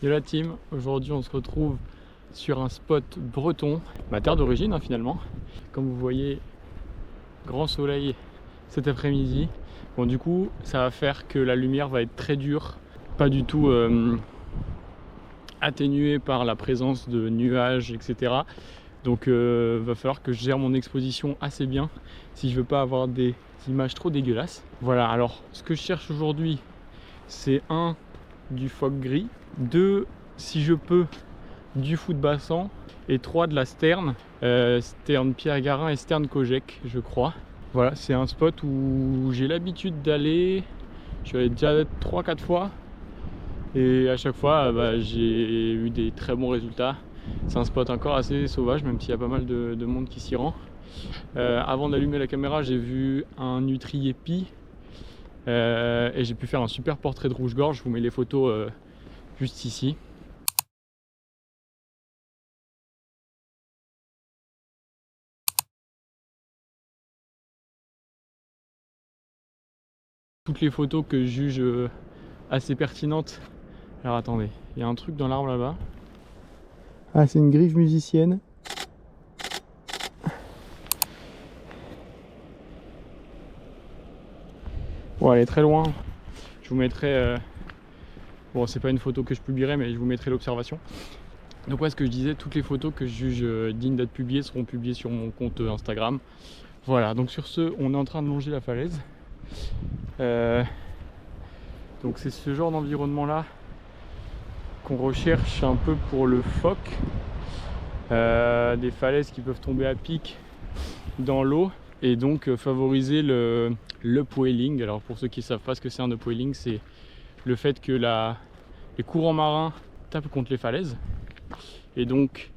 Yo la team, aujourd'hui on se retrouve sur un spot breton, ma terre d'origine finalement. Comme vous voyez, grand soleil cet après-midi. Bon du coup ça va faire que la lumière va être très dure, pas du tout atténuée par la présence de nuages, etc. Donc va falloir que je gère mon exposition assez bien si je veux pas avoir des images trop dégueulasses. Voilà, alors ce que je cherche aujourd'hui, c'est du phoque gris, 2 si je peux du fou de bassan et 3 de la sterne, sterne Pierre Garin et sterne Kojek je crois. Voilà, c'est un spot où j'ai l'habitude d'aller, je suis allé déjà 3-4 fois et à chaque fois j'ai eu des très bons résultats. C'est un spot encore assez sauvage même s'il y a pas mal de monde qui s'y rend. Avant d'allumer la caméra, j'ai vu un nutri épi et j'ai pu faire un super portrait de rouge-gorge. Je vous mets les photos juste ici. Toutes les photos que je juge assez pertinentes. Alors attendez, il y a un truc dans l'arbre là-bas. Ah, c'est une griffe musicienne. Bon, elle est très loin. Je vous mettrai... Bon, c'est pas une photo que je publierai, mais je vous mettrai l'observation. Donc ouais, ce que je disais, toutes les photos que je juge dignes d'être publiées seront publiées sur mon compte Instagram. Voilà, donc sur ce, on est en train de longer la falaise. Donc c'est ce genre d'environnement là qu'on recherche un peu pour le phoque. Des falaises qui peuvent tomber à pic dans l'eau et donc favoriser le upwelling. Alors pour ceux qui ne savent pas ce que c'est un upwelling, c'est le fait que les courants marins tapent contre les falaises et donc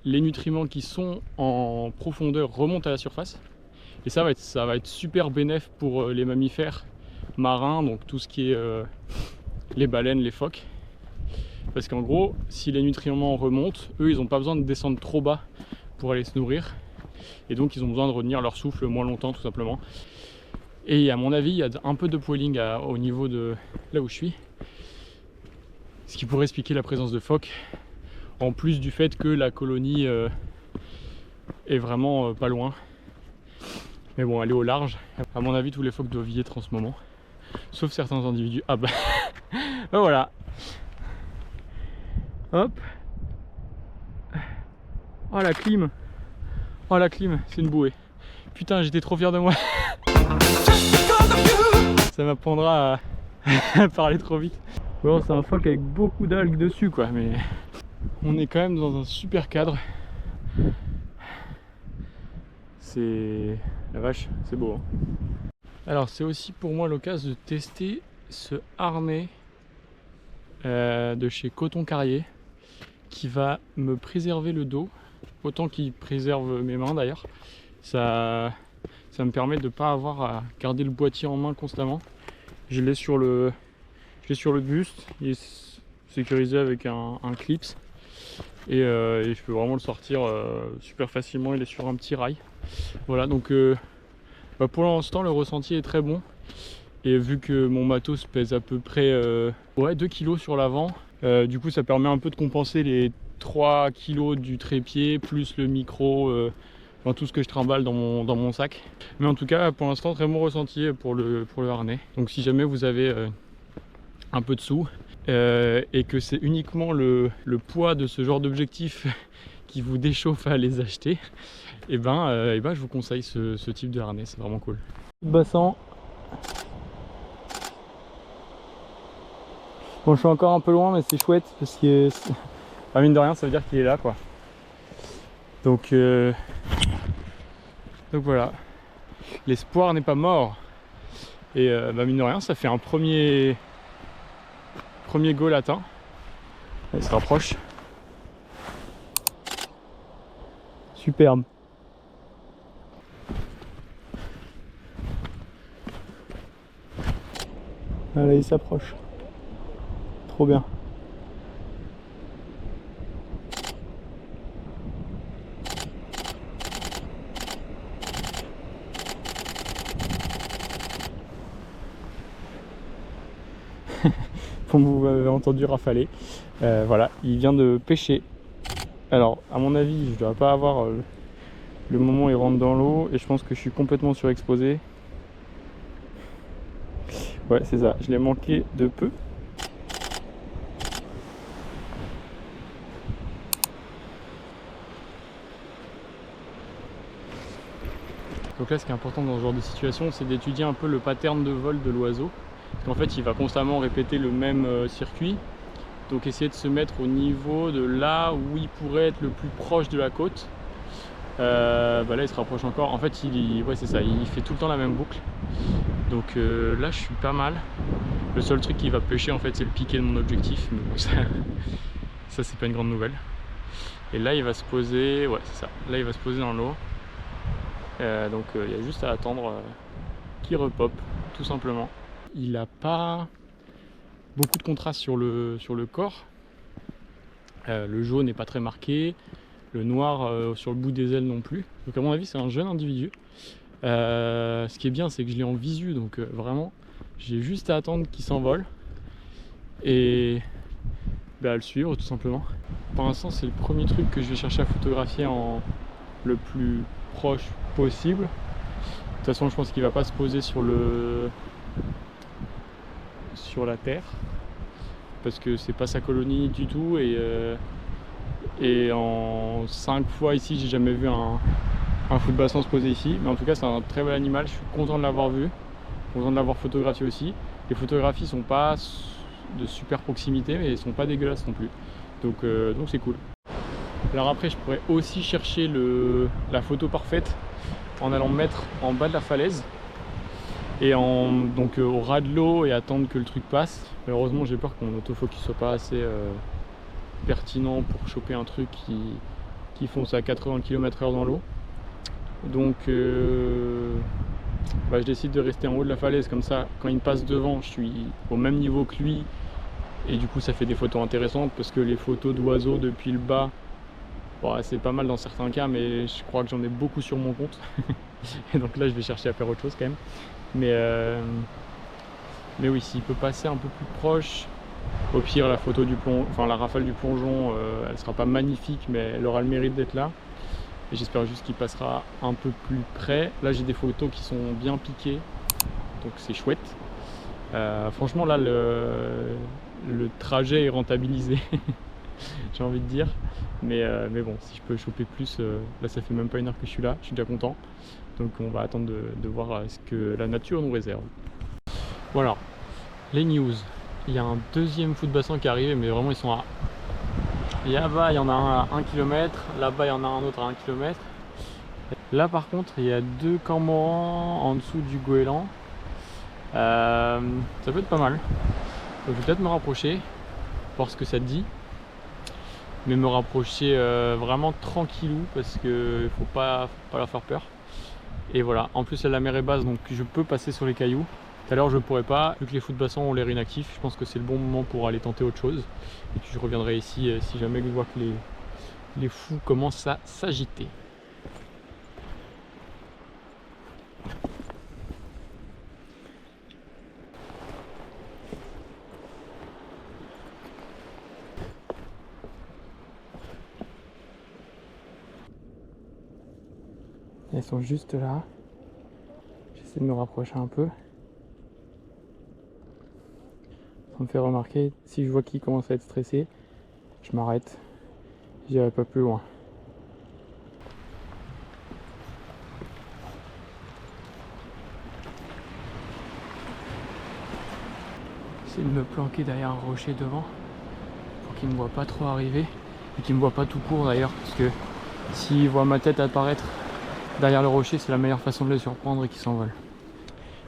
les nutriments qui sont en profondeur remontent à la surface. Et ça va être super bénéf pour les mammifères marins, donc tout ce qui est les baleines, les phoques. Parce qu'en gros, si les nutriments remontent, eux ils n'ont pas besoin de descendre trop bas pour aller se nourrir. Et donc ils ont besoin de retenir leur souffle moins longtemps tout simplement. Et à mon avis, il y a un peu de upwelling au niveau de là où je suis. Ce qui pourrait expliquer la présence de phoques. En plus du fait que la colonie est vraiment pas loin. Mais bon, elle est au large. À mon avis, tous les phoques doivent y être en ce moment. Sauf certains individus. Ah bah, ben voilà. Hop. Oh la clim. Oh la clim, c'est une bouée. Putain, j'étais trop fier de moi. Ça m'apprendra à parler trop vite. Bon, c'est un phoque avec beaucoup d'algues dessus quoi, mais on est quand même dans un super cadre. C'est... La vache, c'est beau. Hein. Alors c'est aussi pour moi l'occasion de tester ce harnais de chez Coton Carrier qui va me préserver le dos autant qu'il préserve mes mains d'ailleurs. Ça me permet de ne pas avoir à garder le boîtier en main constamment. Je l'ai sur le buste, il est sécurisé avec un clips et je peux vraiment le sortir super facilement. Il est sur un petit rail. Voilà, donc pour l'instant le ressenti est très bon. Et vu que mon matos pèse à peu près 2 kg sur l'avant, du coup ça permet un peu de compenser les 3 kg du trépied plus le micro, tout ce que je trimballe dans mon sac. Mais en tout cas pour l'instant très bon ressenti pour le harnais. Donc si jamais vous avez un peu de sous et que c'est uniquement le poids de ce genre d'objectif qui vous déchauffe à les acheter, et je vous conseille ce type de harnais, c'est vraiment cool. Bassan. Bon, je suis encore un peu loin, mais c'est chouette parce que, mine de rien, ça veut dire qu'il est là, quoi. Donc voilà, l'espoir n'est pas mort. Et mine de rien, ça fait un premier goal atteint. Il se rapproche. Superbe. Allez, il s'approche. Trop bien. comme vous avez entendu rafaler. Voilà, il vient de pêcher. Alors à mon avis je dois pas avoir le moment où il rentre dans l'eau et je pense que je suis complètement surexposé. Ouais c'est ça, je l'ai manqué de peu. Donc là ce qui est important dans ce genre de situation c'est d'étudier un peu le pattern de vol de l'oiseau. Parce qu'en fait il va constamment répéter le même circuit. Donc essayer de se mettre au niveau de là où il pourrait être le plus proche de la côte. Là il se rapproche encore. En fait ouais, c'est ça, il fait tout le temps la même boucle. Donc là je suis pas mal. Le seul truc qui va pêcher en fait c'est le piqué de mon objectif. Mais bon, ça c'est pas une grande nouvelle. Et là il va se poser, ouais c'est ça, là il va se poser dans l'eau. Donc il y a juste à attendre qu'il repop tout simplement. Il a pas beaucoup de contraste sur le corps. Le jaune n'est pas très marqué, le noir sur le bout des ailes non plus. Donc à mon avis c'est un jeune individu. Ce qui est bien c'est que je l'ai en visu, donc vraiment j'ai juste à attendre qu'il s'envole et à le suivre tout simplement. Pour l'instant c'est le premier truc que je vais chercher à photographier en le plus proche possible. De toute façon je pense qu'il va pas se poser sur la terre parce que c'est pas sa colonie du tout et en 5 fois ici j'ai jamais vu un fou de bassin se poser ici, mais en tout cas c'est un très bel animal, je suis content de l'avoir vu, content de l'avoir photographié aussi. Les photographies sont pas de super proximité mais elles sont pas dégueulasses non plus, donc c'est cool. Alors après je pourrais aussi chercher la photo parfaite en allant me mettre en bas de la falaise et donc au ras de l'eau et attendre que le truc passe. Malheureusement j'ai peur que mon autofocus soit pas assez pertinent pour choper un truc qui fonce à 80 km/h dans l'eau. Donc je décide de rester en haut de la falaise, comme ça quand il me passe devant je suis au même niveau que lui et du coup ça fait des photos intéressantes parce que les photos d'oiseaux depuis le bas, bon, c'est pas mal dans certains cas mais je crois que j'en ai beaucoup sur mon compte. Et donc là je vais chercher à faire autre chose quand même. Mais oui, s'il peut passer un peu plus proche, au pire la photo du plongeon, enfin la rafale du plongeon, elle sera pas magnifique mais elle aura le mérite d'être là. Et j'espère juste qu'il passera un peu plus près. Là j'ai des photos qui sont bien piquées, donc c'est chouette. Franchement là le trajet est rentabilisé, j'ai envie de dire. Mais bon, si je peux choper plus, là ça fait même pas 1 heure que je suis là, je suis déjà content. Donc on va attendre de voir ce que la nature nous réserve. Voilà, les news. Il y a un deuxième fou de bassin qui est arrivé, mais vraiment ils sont à... Là-bas il y en a un à 1 km, là-bas il y en a un autre à 1 km. Là par contre il y a 2 cormorans en dessous du goéland. Ça peut être pas mal. Donc, je vais peut-être me rapprocher, voir ce que ça dit. Mais me rapprocher vraiment tranquillou parce qu'il faut pas leur faire peur. Et voilà, en plus la mer est basse donc je peux passer sur les cailloux. Tout à l'heure je pourrais pas, vu que les fous de bassin ont l'air inactifs, je pense que c'est le bon moment pour aller tenter autre chose. Et puis je reviendrai ici si jamais je vois que les fous commencent à s'agiter. Elles sont juste là. J'essaie de me rapprocher un peu. Ça me fait remarquer, si je vois qu'il commence à être stressé, je m'arrête. J'irai pas plus loin. J'essaie de me planquer derrière un rocher devant pour qu'il ne me voit pas trop arriver et qu'il ne me voit pas tout court d'ailleurs, parce que s'il voit ma tête apparaître derrière le rocher, c'est la meilleure façon de le surprendre et qu'il s'envole.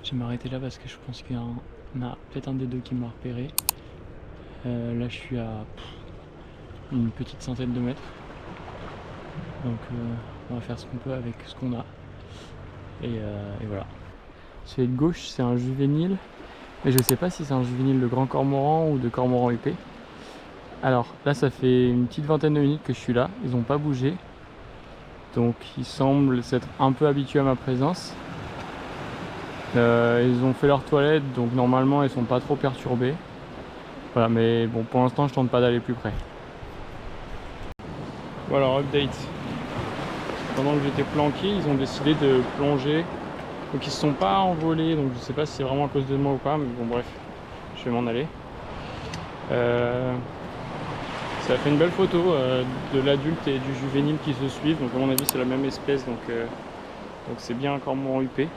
Je vais m'arrêter là parce que je pense qu'il y en a peut-être un des deux qui m'a repéré. Là je suis à une petite centaine de mètres. Donc on va faire ce qu'on peut avec ce qu'on a. Et voilà. Celui de gauche c'est un juvénile. Mais je sais pas si c'est un juvénile de grand cormoran ou de cormoran épais. Alors là ça fait une petite vingtaine de minutes que je suis là. Ils n'ont pas bougé. Donc ils semblent s'être un peu habitués à ma présence. Ils ont fait leur toilette, donc normalement ils sont pas trop perturbés. Voilà, mais bon, pour l'instant je tente pas d'aller plus près. Bon alors, update. Pendant que j'étais planqué, ils ont décidé de plonger. Donc ils se sont pas envolés, donc je sais pas si c'est vraiment à cause de moi ou pas, mais bon bref, je vais m'en aller. Ça a fait une belle photo de l'adulte et du juvénile qui se suivent, donc à mon avis c'est la même espèce, donc c'est bien un cormoran huppé.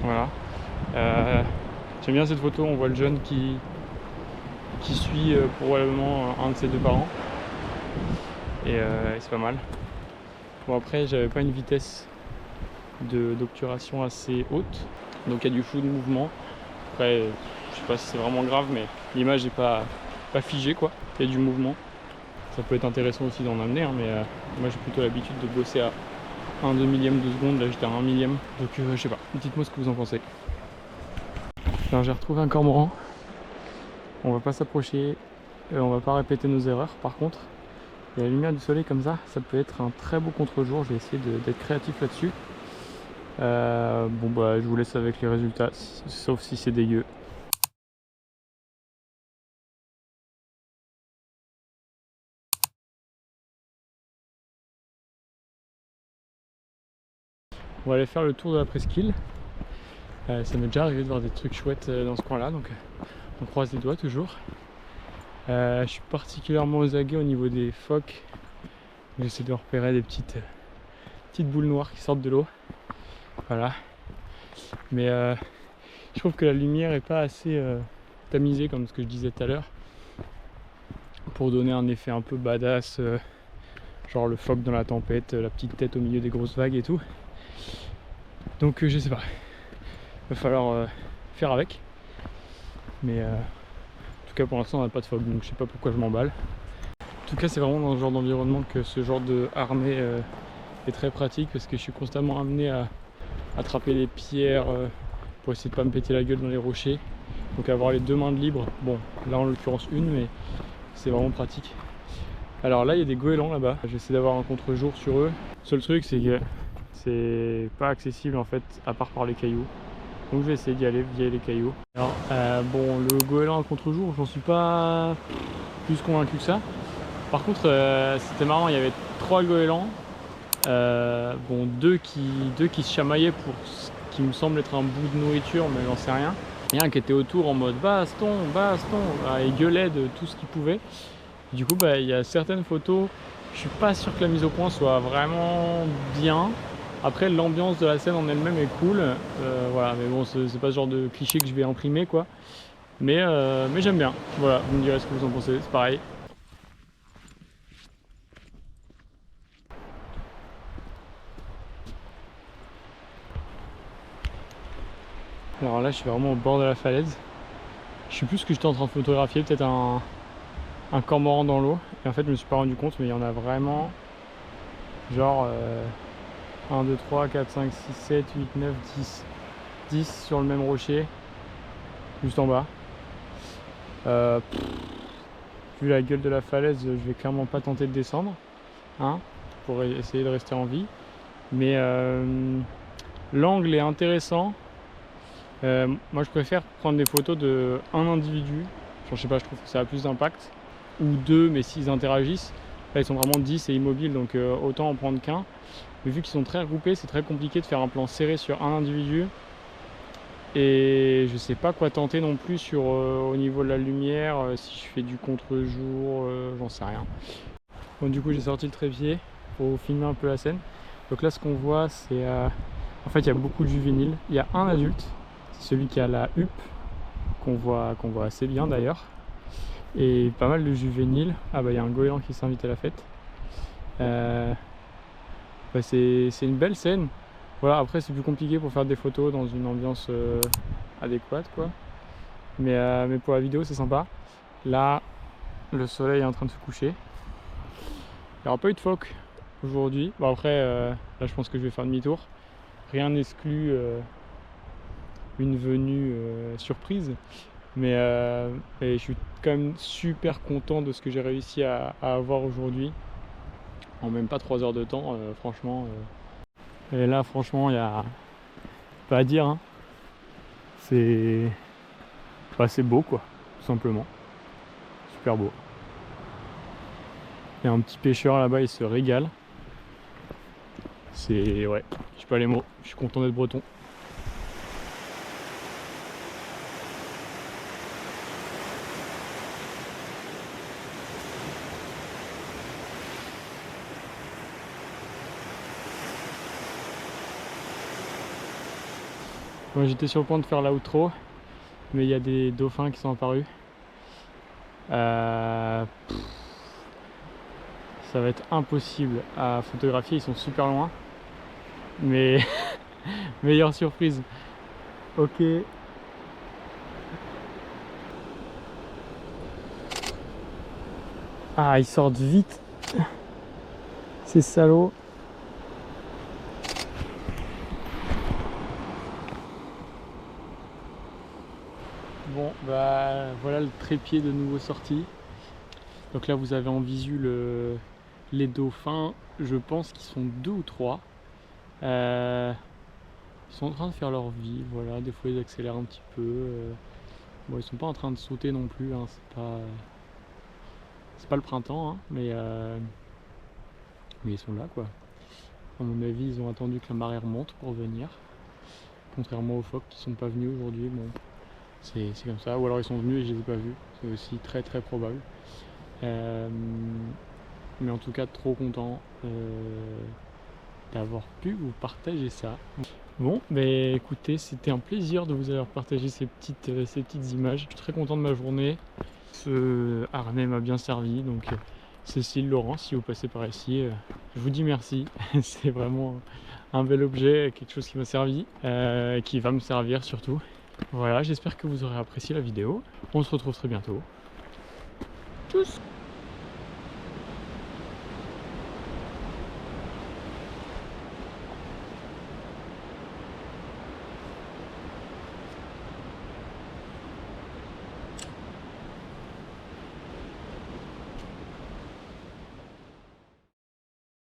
Voilà. J'aime bien cette photo, on voit le jeune qui suit probablement un de ses deux parents. Et c'est pas mal. Bon après j'avais pas une vitesse d'obturation assez haute, donc il y a du flou de mouvement. Après je sais pas si c'est vraiment grave, mais l'image est pas figée quoi, il y a du mouvement. Ça peut être intéressant aussi d'en amener, hein, mais moi j'ai plutôt l'habitude de bosser à 1/2 millième de seconde, là j'étais à 1 millième, donc je sais pas, dites-moi ce que vous en pensez. Alors j'ai retrouvé un cormoran, on va pas s'approcher, on va pas répéter nos erreurs. Par contre, et la lumière du soleil comme ça peut être un très beau contre-jour. Je vais essayer d'être créatif là-dessus. Bon bah je vous laisse avec les résultats, sauf si c'est dégueu. On va aller faire le tour de la presqu'île. Ça m'est déjà arrivé de voir des trucs chouettes dans ce coin-là, donc on croise les doigts toujours. Je suis particulièrement aux aguets au niveau des phoques. J'essaie de repérer des petites boules noires qui sortent de l'eau. Voilà. Mais je trouve que la lumière est pas assez tamisée, comme ce que je disais tout à l'heure, pour donner un effet un peu badass, genre le phoque dans la tempête, la petite tête au milieu des grosses vagues et tout. Donc je sais pas, va falloir faire avec. Mais en tout cas pour l'instant on n'a pas de phoque, donc je sais pas pourquoi je m'emballe. En tout cas c'est vraiment dans ce genre d'environnement que ce genre de harnais est très pratique, parce que je suis constamment amené à attraper les pierres pour essayer de pas me péter la gueule dans les rochers. Donc avoir les deux mains de libre, bon là en l'occurrence une, mais c'est vraiment pratique. Alors là il y a des goélands là-bas, j'essaie d'avoir un contre-jour sur eux. Le seul truc c'est que c'est pas accessible en fait à part par les cailloux. Donc je vais essayer d'y aller via les cailloux. Alors bon, le goéland à contre-jour, j'en suis pas plus convaincu que ça. Par contre c'était marrant, il y avait 3 goélands. Bon, deux qui se chamaillaient pour ce qui me semble être un bout de nourriture, mais j'en sais rien. Il y en a un qui était autour en mode baston, baston, et gueulait de tout ce qu'il pouvait. Du coup, bah, il y a certaines photos, je suis pas sûr que la mise au point soit vraiment bien. Après, l'ambiance de la scène en elle-même est cool. Voilà, mais bon, c'est pas ce genre de cliché que je vais imprimer, quoi. Mais j'aime bien. Voilà, vous me direz ce que vous en pensez, c'est pareil. Alors là je suis vraiment au bord de la falaise. Je sais plus ce que j'étais en train de photographier, peut-être un cormoran dans l'eau. Et en fait je me suis pas rendu compte, mais il y en a vraiment genre 1, 2, 3, 4, 5, 6, 7, 8, 9, 10. 10 sur le même rocher, juste en bas. Vu la gueule de la falaise, je vais clairement pas tenter de descendre, hein, pour essayer de rester en vie. Mais l'angle est intéressant. Moi je préfère prendre des photos de un individu, genre, je sais pas, je trouve que ça a plus d'impact, ou deux, mais s'ils interagissent, là ils sont vraiment 10 et immobiles, donc autant en prendre qu'un. Mais vu qu'ils sont très regroupés, c'est très compliqué de faire un plan serré sur un individu, et je sais pas quoi tenter non plus sur au niveau de la lumière, si je fais du contre-jour, j'en sais rien. Bon, du coup j'ai sorti le trépied pour filmer un peu la scène. Donc là ce qu'on voit c'est en fait il y a beaucoup de juvéniles, il y a un adulte, c'est celui qui a la huppe, qu'on voit assez bien d'ailleurs, et pas mal de juvéniles. Ah bah il y a un goéland qui s'invite à la fête. Bah, c'est une belle scène. Voilà, après c'est plus compliqué pour faire des photos dans une ambiance adéquate quoi. Mais pour la vidéo c'est sympa. Là le soleil est en train de se coucher. Il n'y aura pas eu de phoque aujourd'hui. Bon après là je pense que je vais faire demi-tour. Rien n'exclut une venue surprise, mais je suis quand même super content de ce que j'ai réussi à avoir aujourd'hui en même pas 3 heures de temps, franchement. Et là franchement il n'y a pas à dire, hein. C'est beau quoi, tout simplement. super beau. Il y a un petit pêcheur là-bas, il se régale. C'est... ouais, j'ai pas les mots, je suis content d'être breton. Moi j'étais sur le point de faire l'outro, mais il y a des dauphins qui sont apparus. Ça va être impossible à photographier, ils sont super loin. Mais meilleure surprise. Ok. Ah, ils sortent vite. Ces salauds. Bon, bah voilà le trépied de nouveau sorti. Donc là, vous avez en visu les dauphins. Je pense qu'ils sont 2 ou 3. Ils sont en train de faire leur vie. Voilà, des fois ils accélèrent un petit peu. Bon, ils sont pas en train de sauter non plus. Hein. C'est pas le printemps, hein, mais ils sont là, quoi. À mon avis, ils ont attendu que la marée remonte pour venir. Contrairement aux phoques qui sont pas venus aujourd'hui. Bon, c'est comme ça. Ou alors ils sont venus et je les ai pas vus. C'est aussi très très probable. Mais en tout cas, trop content d'avoir pu vous partager ça. Bon, mais écoutez, c'était un plaisir de vous avoir partagé ces petites images. Je suis très content de ma journée. Ce harnais m'a bien servi, donc Cécile, Laurent, si vous passez par ici, je vous dis merci. C'est vraiment un bel objet, quelque chose qui m'a servi, qui va me servir surtout. Voilà, j'espère que vous aurez apprécié la vidéo. On se retrouve très bientôt. Tchuss!